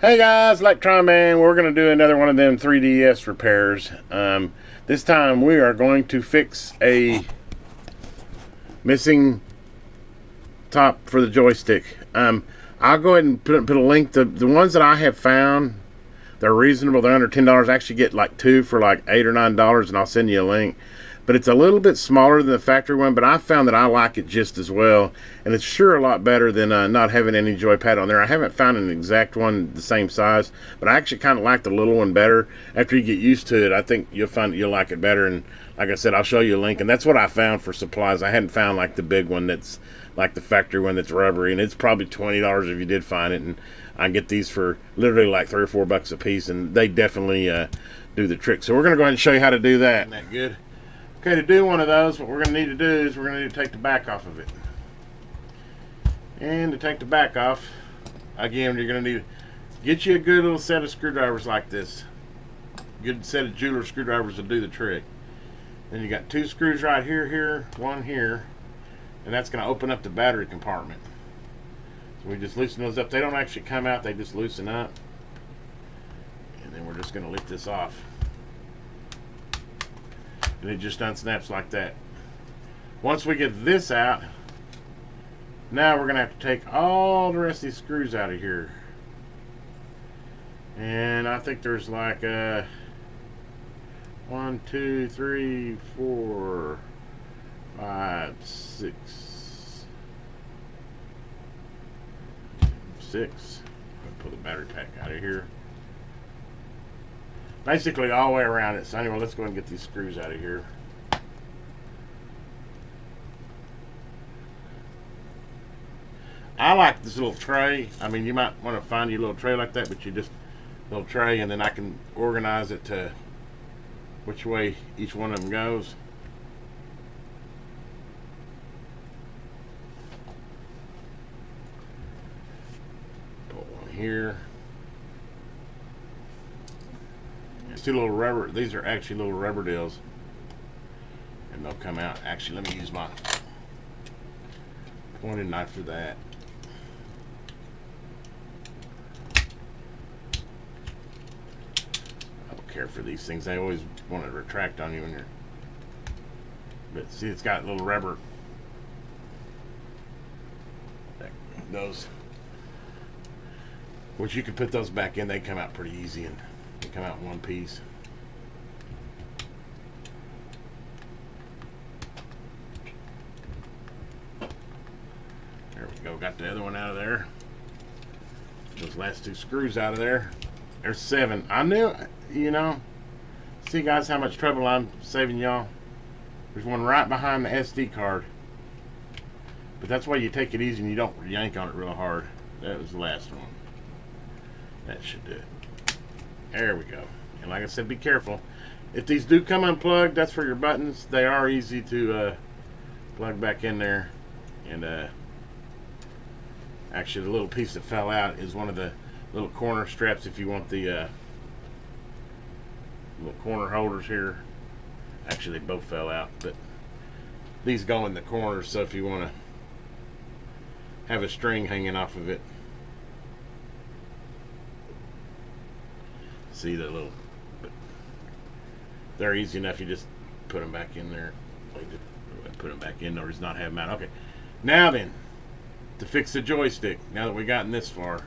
Hey guys, Electron Man. We're going to do another one of them 3DS repairs. This time we are going to fix a missing top for the joystick. I'll go ahead and put a link. The ones that I have found, they're reasonable. They're under $10. I actually get like two for like $8 or $9, and I'll send you a link. But it's a little bit smaller than the factory one, but I found that I like it just as well, and it's sure a lot better than not having any Joypad on there. I haven't found an exact one the same size, but I actually kind of like the little one better. After you get used to it, I think you'll find that you'll like it better, and like I said, I'll show you a link, and that's what I found for supplies. I hadn't found like the big one that's like the factory one that's rubbery, and it's probably $20 if you did find it, and I get these for literally like $3 or $4 a piece, and they definitely do the trick. So we're going to go ahead and show you how to do that. Isn't that good? Okay, to do one of those, what we're going to need to do is we're going to need to take the back off of it. And to take the back off, again, you're going to need to get you a good little set of screwdrivers like this. Good set of jeweler screwdrivers will do the trick. Then you got two screws right here, one here, and that's going to open up the battery compartment. So we just loosen those up. They don't actually come out, they just loosen up. And then we're just going to lift this off. And it just unsnaps like that. Once we get this out, now we're going to have to take all the rest of these screws out of here. And I think there's like 1, 2, 3, 4, 5, 6. I'll pull the battery pack out of here. Basically all the way around it. So anyway, let's go ahead and get these screws out of here. I like this little tray. I mean, you might want to find you a little tray like that, but you just a little tray, and then I can organize it to which way each one of them goes. Put one here. Two little rubber, these are actually little rubber deals, and they'll come out. Actually, let me use my pointed knife for that. I don't care for these things. They always want to retract on you when you're, but see, it's got little rubber, those, which you can put those back in. They come out pretty easy, and they come out in one piece. There we go. Got the other one out of there. Those last two screws out of there. There's 7. I knew, you know. See, guys, how much trouble I'm saving y'all. There's one right behind the SD card. But that's why you take it easy and you don't yank on it real hard. That was the last one. That should do it. There we go. And like I said, be careful. If these do come unplugged, that's for your buttons. They are easy to plug back in there. And actually, the little piece that fell out is one of the little corner straps if you want the little corner holders here. Actually, they both fell out, but these go in the corners, so if you want to have a string hanging off of it. See the little, but they're easy enough. You just put them back in there. Put them back in, or just not have them out. Okay, now then, to fix the joystick. Now that we've gotten this far,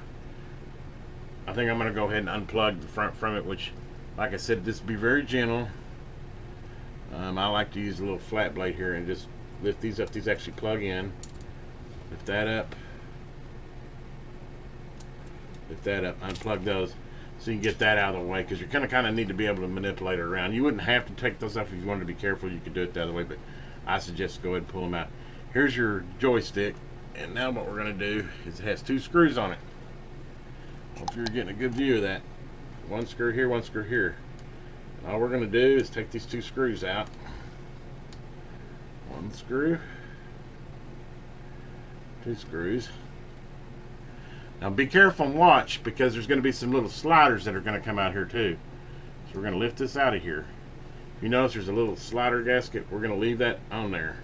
I think I'm going to go ahead and unplug the front from it. Which, like I said, just be very gentle. I like to use a little flat blade here and just lift these up. These actually plug in. Lift that up. Lift that up. Unplug those. So you can get that out of the way, because you're going to kind of need to be able to manipulate it around. You wouldn't have to take those off if you wanted to be careful. You could do it the other way, but I suggest go ahead and pull them out. Here's your joystick, and now what we're going to do is it has 2 screws on it. Hope you're getting a good view of that. One screw here, one screw here. And all we're going to do is take these 2 screws out. One screw, 2 screws. Now be careful and watch, because there's going to be some little sliders that are going to come out here too. So we're going to lift this out of here. If you notice there's a little slider gasket, we're going to leave that on there.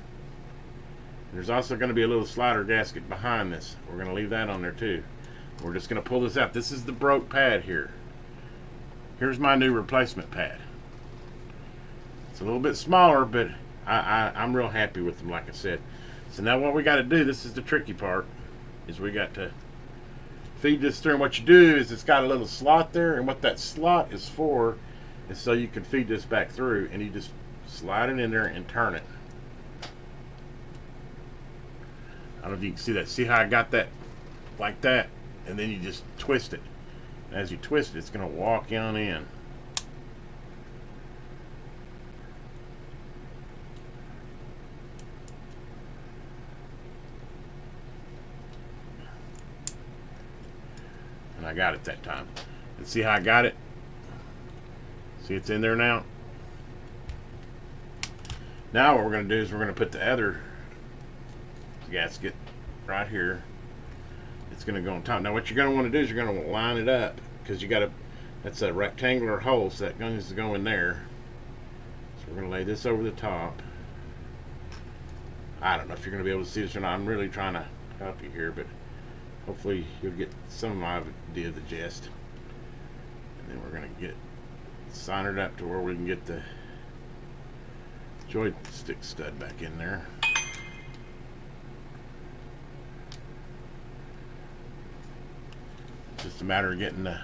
There's also going to be a little slider gasket behind this. We're going to leave that on there too. We're just going to pull this out. This is the broke pad here. Here's my new replacement pad. It's a little bit smaller, but I'm real happy with them, like I said. So now what we got to do, this is the tricky part, is we got to feed this through. And what you do is it's got a little slot there, and what that slot is for is so you can feed this back through, and you just slide it in there and turn it. I don't know if you can see that. See how I got that like that, and then you just twist it. As you twist it, it's going to walk on in. And I got it that time. And see how I got it? See, it's in there now. Now what we're going to do is we're going to put the other gasket right here. It's going to go on top. Now what you're going to want to do is you're going to line it up, because you got to, that's a rectangular hole, so that needs to go in there. So we're going to lay this over the top. I don't know if you're going to be able to see this or not. I'm really trying to help you here, but hopefully you'll get some of my idea of the gist. And then we're going to get soldered up to where we can get the joystick stud back in there. Just a matter of getting the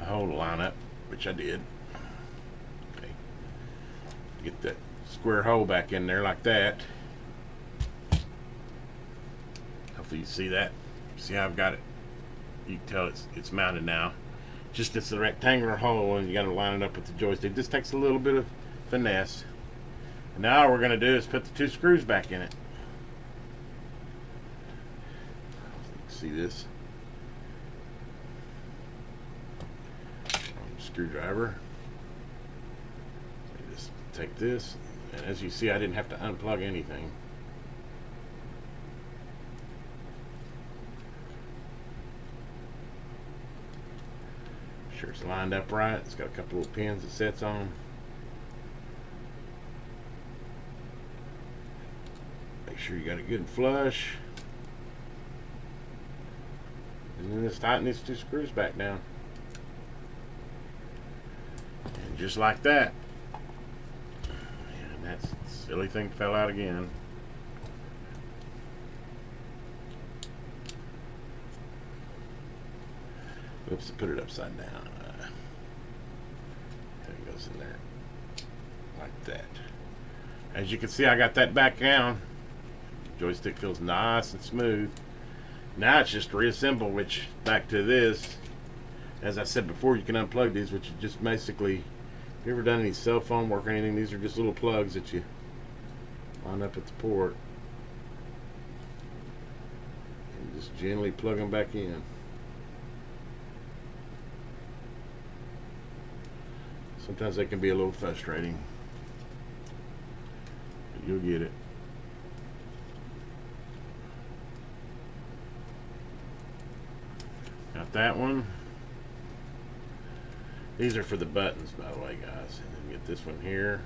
hole to line up, which I did. Okay. Get that square hole back in there like that. Hopefully you see that. See how I've got it? You can tell it's mounted now. Just it's a rectangular hole, and you got to line it up with the joystick. This takes a little bit of finesse. And now all we're going to do is put the 2 screws back in it. See this screwdriver. I just take this, and as you see, I didn't have to unplug anything. Sure it's lined up right. It's got a couple little pins it sets on. Make sure you got it good and flush. And then just tighten these 2 screws back down. And just like that. And that silly thing fell out again. Oops, I put it upside down. There it goes in there. Like that. As you can see, I got that back down. The joystick feels nice and smooth. Now it's just reassemble, which, back to this, as I said before, you can unplug these, which is just basically, if you ever done any cell phone work or anything, these are just little plugs that you line up at the port and just gently plug them back in. Sometimes they can be a little frustrating, but you'll get it. Got that one. These are for the buttons, by the way, guys. And then get this one here.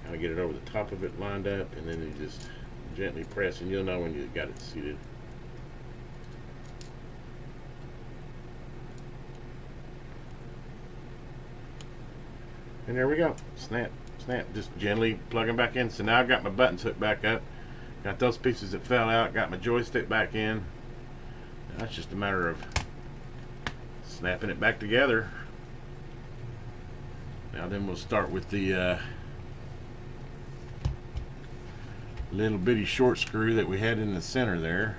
Gotta get it over the top of it lined up, and then you just gently press, and you'll know when you got it seated. And there we go. Snap, snap. Just gently plug them back in. So now I've got my buttons hooked back up. Got those pieces that fell out. Got my joystick back in. That's just a matter of snapping it back together. Now then we'll start with the little bitty short screw that we had in the center there.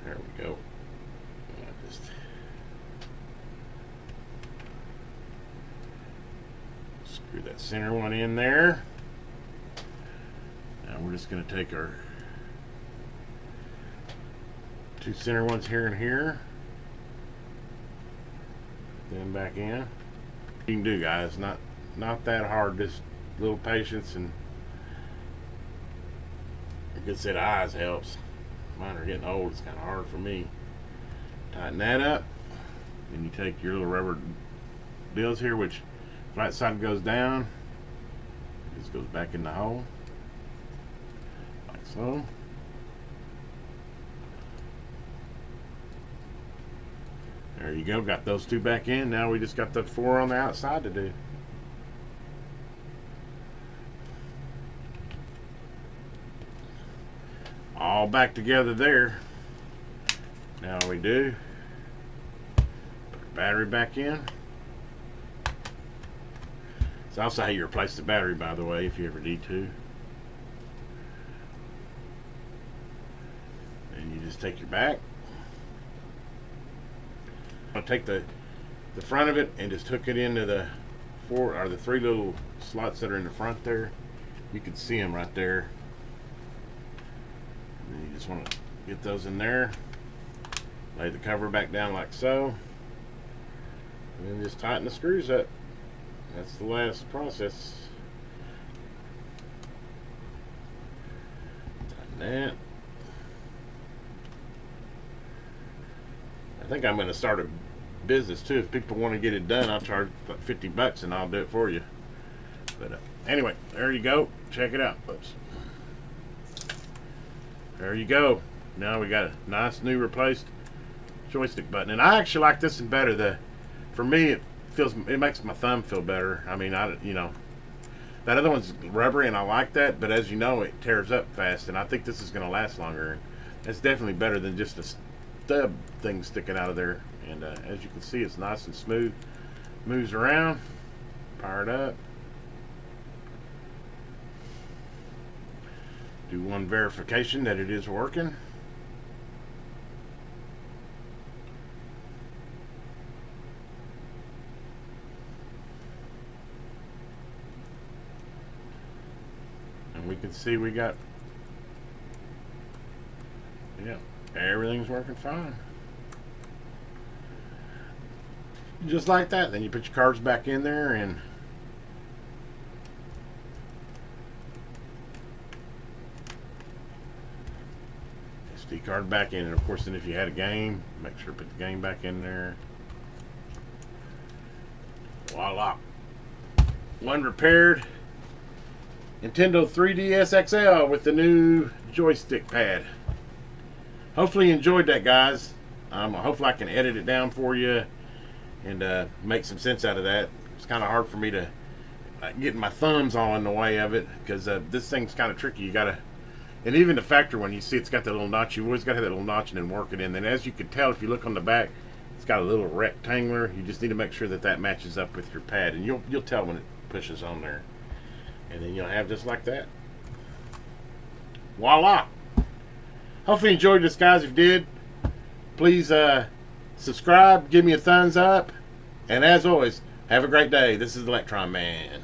There we go. Just screw that center one in there. Now we're just going to take our 2 center ones here and here, then back in. You can do, guys, not that hard, just a little patience, and a good set of eyes helps. Mine are getting old, it's kind of hard for me. Tighten that up, then you take your little rubber deals here, which flat side goes down, this goes back in the hole. so. There you go, got those two back in. Now we just got the 4 on the outside to do. All back together there. Now we do. Put the battery back in. It's also how you replace the battery, by the way, if you ever need to. And you just take your back. I'll take the front of it and just hook it into the 3 little slots that are in the front there. You can see them right there. And then you just want to get those in there. Lay the cover back down like so. And then just tighten the screws up. That's the last process. Tighten that. I think I'm going to start a business too. If people want to get it done, I'll charge about 50 bucks and I'll do it for you. But anyway, there you go. Check it out, folks. There you go. Now we got a nice new replaced joystick button, and I actually like this one better. For me, it makes my thumb feel better. I mean, you know, that other one's rubbery, and I like that, but as you know, it tears up fast, and I think this is going to last longer. It's definitely better than just a stub thing sticking out of there. And as you can see, it's nice and smooth. Moves around. Powered up. Do one verification that it is working. And we can see we got, yeah, everything's working fine. Just like that. Then you put your cards back in there and SD card back in. And of course, then if you had a game, make sure to put the game back in there. Voila. One repaired Nintendo 3DS XL with the new joystick pad. Hopefully you enjoyed that, guys. Hopefully I can edit it down for you and make some sense out of that. It's kind of hard for me to get my thumbs all in the way of it, because this thing's kind of tricky. You gotta, and even the factory one, you see it's got that little notch. You've always got to have that little notch and then work it in. And as you can tell, if you look on the back, it's got a little rectangular. You just need to make sure that that matches up with your pad, and you'll tell when it pushes on there. And then you'll have just like that. Voila! Hopefully you enjoyed this, guys. If you did, please subscribe, give me a thumbs up, and as always, have a great day. This is Electron Man.